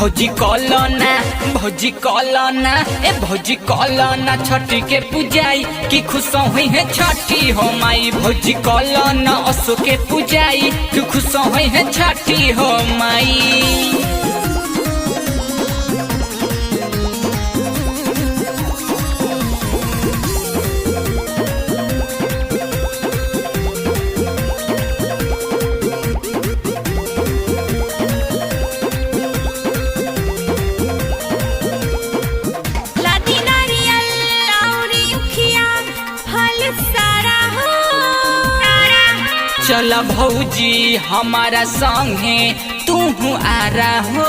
भौजी कलना ए भौजी कलना छठी के पूजाई की खुश हुई है छठी हो माई। भौजी कलना असो के पूजाई की खुश हुई है छठी हो माई। चल भौजी हमारा संगे तू आरा हो।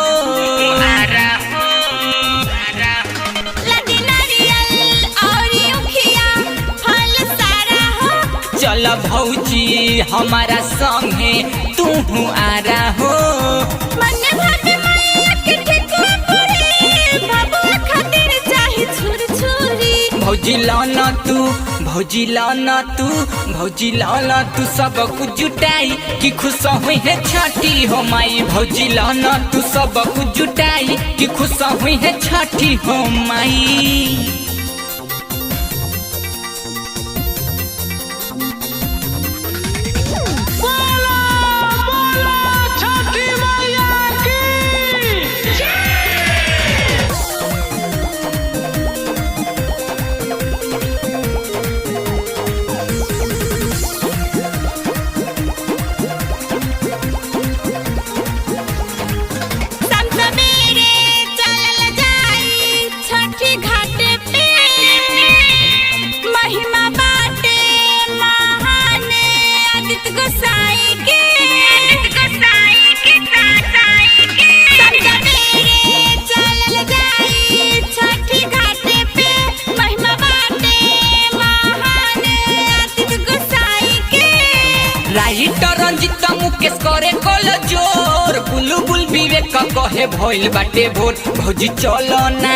चल भौजी हमारा संगे तू आरा हो। भौजी लाना तू सब कुछ जुटाई कि खुश हुई है छठी हो माई। भौजी लाना तू सब कुछ जुटाई कि खुश हुई है छठी हो माई। राइटर रंजित मुकेश करे कल जोर बुलबुल विवेक कहे भइल बाटे भोर। भौजी चलना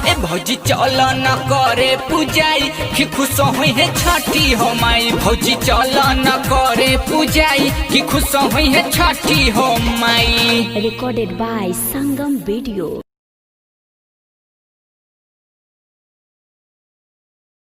ए भौजी चलना करे पूजाई कि खुश हुई है छठी हो माई। भौजी चलना करे पूजाई कि खुश हुई है छठी हो माई। Recorded by Sangam Video।